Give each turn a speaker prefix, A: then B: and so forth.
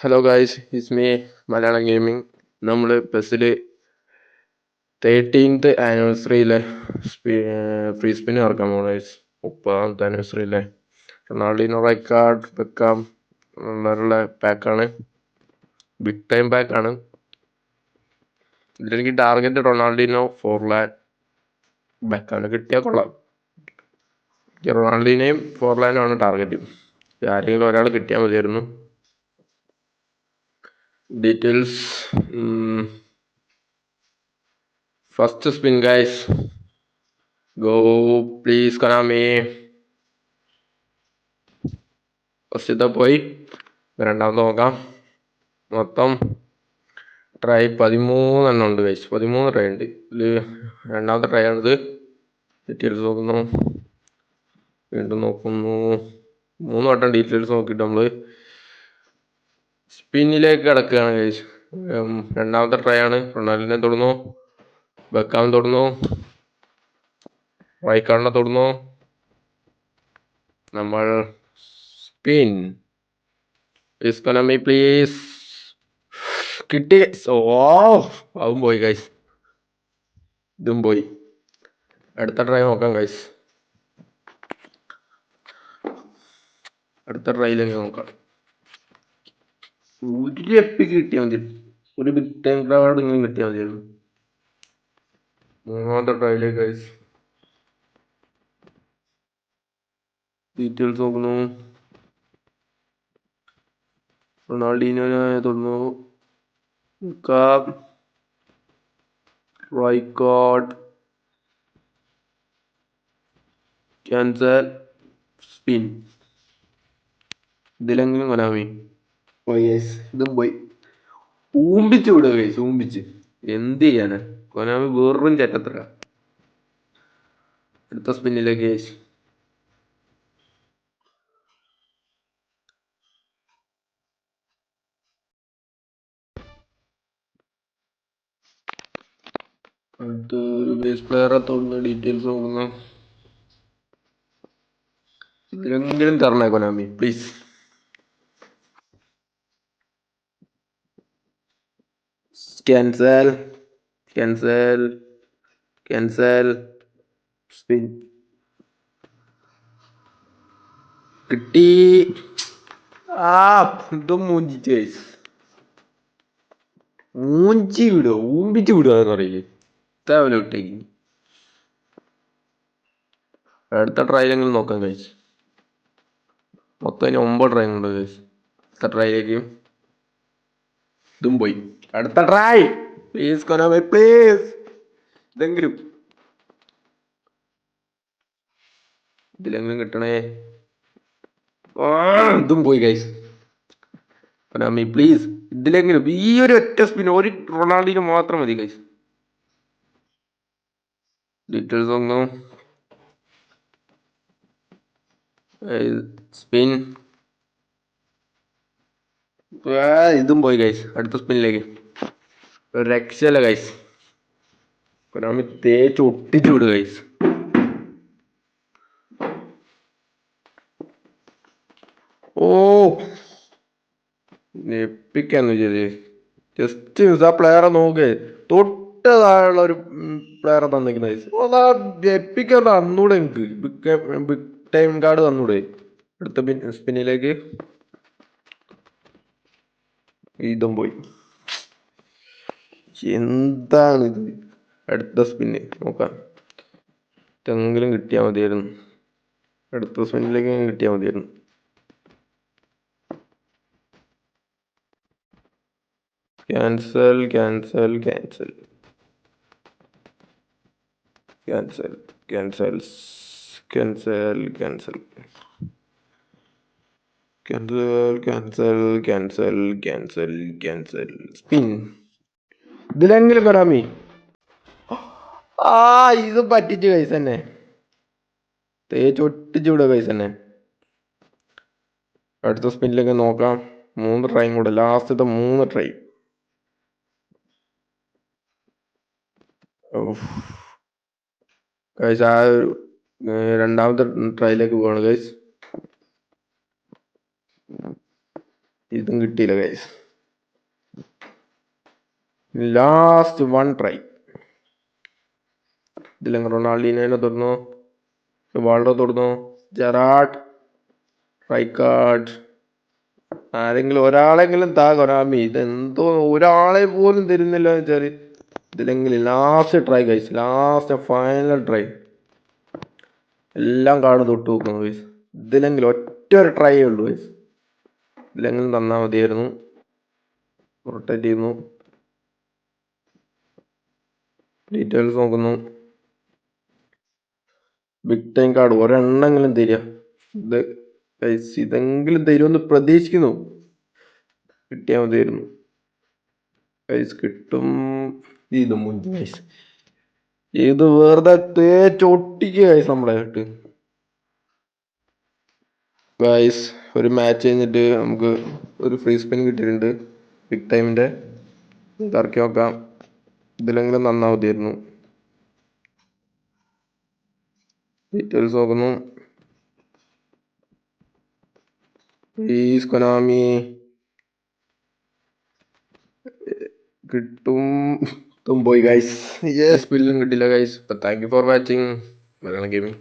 A: Hello guys, it's me Malayalam gaming. നമ്മൾ ബസ്സിൽ 13th ആനിവേഴ്സറിയിലെ ഫ്രീ സ്പിൻ ഇറക്കാൻ പോകുന്നു ഗൈസ്. 30th ആനിവേഴ്സറിയിലെ റൊണാൾഡീനോ, റൈക്കാർഡ്, ബെക്കാം ഉള്ള പാക്കാണ്. ബിഗ് ടൈം പാക്കാണ്. ഇതിലെനിക്ക് ടാർഗറ്റ് റൊണാൾഡീനോ 4 ലാൻ, ബെക്കാമിന് കിട്ടിയാൽ കൊള്ളാം. റൊണാൾഡീനയും 4 ലാനുമാണ് ടാർഗറ്റ്. ആരെങ്കിലും ഒരാൾ കിട്ടിയാൽ മതിയായിരുന്നു. Details first spin guys. Go please Konami. ഫസ്റ്റത്തെ പോയി. രണ്ടാമത്തെ നോക്കാം. മൊത്തം ട്രൈ 13 ഉണ്ട് ഗൈസ്. 13 ട്രൈ ഉണ്ട്. ഇതിൽ രണ്ടാമത്തെ ട്രൈ ആണിത്. ഡീറ്റെയിൽസ് നോക്കുന്നു, വീണ്ടും നോക്കുന്നു. 3 വട്ടം ഡീറ്റെയിൽസ് നോക്കിയിട്ട് നമ്മൾ സ്പിന്നിലേക്ക് കിടക്കുകയാണ് ഗൈസ്. രണ്ടാമത്തെ ട്രൈ ആണ്. റൊണാൾഡിനെ തൊടുന്നു, ബെക്കാം തൊടുന്നു, റൈക്കാർഡിനെ തൊടുന്നു. നമ്മൾ സ്പിൻ കൊനാമി പ്ലീസ്. കിട്ടി. ഓ, അതും പോയി ഗൈസ്. ഇതും പോയി. അടുത്ത ട്രൈ നോക്കാം ഗൈസ്. അടുത്ത ട്രൈയിലേക്ക് നോക്കാം. ഒരു എപ്പിക്ക് കിട്ടിയാൽ മതി. ഒരു ബിഗ് ടൈം കാർഡ് ഇങ്ങനെ കിട്ടിയാൽ മതിയായിരുന്നു. മൂന്നാമത്തെ ട്രൈയിലേക്ക് ഗൈസ്. ഡീറ്റെയിൽസ് നോക്കുന്നു. റൊണാൾഡീനോനെ തൊടുന്നു, റൈക്കാർഡ്, ക്യാൻസൽ, സ്പിൻ. ഇതിലെങ്കിലും കൊനാമി പോയി ഗൈസ്. ഇതും പോയി. ഊമ്പിച്ച് വിടുക ഗൈസ്, ഊമ്പിച്ച്. എന്ത് ചെയ്യാനാ, കൊനാമി വെറും ചേറ്റത്ര. അടുത്ത സ്പിന്നിലേക്ക് ഗൈസ്. അടുത്തൊരു ബേസ് പ്ലെയറെ തൊടുന്ന ഡീറ്റെയിൽസ് നോക്കുന്നു. ഇതിലെങ്കിലും തരണേ Konami please. Cancel, cancel, cancel, spin. കിട്ടി. ഇതും മൂഞ്ചിച്ച് ഗൈസ്. മൂഞ്ചി വിടുക, ഊമ്പിച്ച് വിടുക എന്ന് പറയില്ലേ, ഇതാവല്ലോ ഇട്ടേക്ക്. അടുത്ത ട്രൈയിലെങ്കിലും നോക്കാം ഗൈസ്. മൊത്തം ഇനി 9 ട്രൈ ഉണ്ട് ഗൈസ്. അടുത്ത ട്രൈയിലേക്ക്. ഇതും പോയി. അടുത്ത ട്രൈ പ്ലീസ് കൊനാമി പ്ലീസ്. ഇതെങ്കിലും ഇതിലെങ്കിലും കിട്ടണേ. ഇതും പോയി ഗൈസ്. കൊനാമി പ്ലീസ്, ഇതിലെങ്കിലും ഈ ഒരു ഒറ്റ സ്പിൻ, ഒരു റൊണാൾഡീനോ മാത്രം മതി ഗൈസ്. ഡീറ്റെയിൽസ് നോക്കുന്നു. സ്പിൻ. ഇതും പോയി ഗൈസ്. അടുത്ത സ്പിന്നിലേക്ക്. ഒരു രക്ഷയല്ല ഗൈസ്. കൊനാമി തേച്ച് ഒട്ടിച്ചു വിടുക ഗൈസ്. ഓ, എപ്പിക്കാന്ന് വിചാരിച്ചേ. ജസ്റ്റ് ആ പ്ലെയറെ നോക്കേ, തൊട്ട് താഴെയുള്ള ഒരു പ്ലെയറെ തന്നിരിക്കുന്ന ഗൈസ്. എപ്പിക്ക തന്നൂടെ എനിക്ക്. ബിഗ് ടൈം കാർഡ് തന്നൂടെ. അടുത്ത സ്പിന്നിലേക്ക്. ഇതും പോയി. എന്താണിത്. അടുത്ത സ്പിന്ന് നോക്കാം. ഇതെങ്കിലും കിട്ടിയാൽ മതിയായിരുന്നു. അടുത്ത സ്പിന്നിലേക്ക് കിട്ടിയാൽ മതിയായിരുന്നു. Cancel, cancel, cancel, cancel, cancel, cancel, cancel, cancel, cancel, cancel, cancel, cancel, spin. ഇതിലെങ്കിലും കൊനാമി. ഇത് പറ്റിച്ചു കൈസ് തന്നെ. തേച്ചൊട്ടിച്ചു വിടുക കൈസ് തന്നെ. അടുത്ത സ്പിന്നിലേക്ക് നോക്കാം. 3 ട്രൈയും കൂടെ, ലാസ്റ്റത്തെ 3 ട്രൈ. ഗൈസ്, ആ രണ്ടാമത്തെ ട്രൈയിലേക്ക് പോവാണ് ഗൈസ്. ഇതും കിട്ടിയില്ല ഗൈസ്. Last one try. ഇതിലങ്ങ് റൊണാൾഡീനോനെ തൊടുന്നു, റിവാൾഡോ തൊടുന്നു, ജെറാഡ്, റൈക്കാർഡ്. ആരെങ്കിലും ഒരാളെങ്കിലും താ കൊനാമി. ഇതെന്തോ ഒരാളെ പോലും തരുന്നില്ല എന്ന് വെച്ചാൽ. ഇതിലെങ്കിലും last try guys, last final try. എല്ലാം കാർഡ് തൊട്ട് നോക്കുന്നു ഗൈസ്. ഇതിലെങ്കിലും ഒറ്റ ഒരു ട്രൈ ഉള്ളൂ ഗൈസ്. ഇതിലെങ്കിലും തന്നാൽ മതിയായിരുന്നു. റൊട്ടേറ്റ് ചെയ്യുന്നു, ഡീറ്റെയിൽസ് നോക്കുന്നു. ബിഗ് ടൈം കാർഡ് ഒരെണ്ണെങ്കിലും തരിക. ഇത് ഗൈസ് ഇതെങ്കിലും തരുമെന്ന് പ്രതീക്ഷിക്കുന്നു. കിട്ടിയാൽ മതിയായിരുന്നു ഗൈസ്. കിട്ടും. ഇത് മുഞ്ചു ഗൈസ്. ഇത് വെറുതെ തേച്ചൊട്ടിക്കുക ഗൈസ് നമ്മളെ ഇട്ട്. ഗൈസ് ഒരു മാച്ച് കഴിഞ്ഞിട്ട് നമുക്ക് ഒരു ഫ്രീ സ്പിൻ കിട്ടിയിട്ടുണ്ട് ബിഗ് ടൈമിൻ്റെ. ഇറക്കി നോക്കാം. ഇതിലെങ്കിലും നന്നാവുമായിരുന്നു. ഡീറ്റെയിൽസ് നോക്കുന്നു. Please Konami. കിട്ടും പോയി ഗൈസ്. യെസ്, ബില്ലും കിട്ടില്ല guys. Thank you for watching. Gaming.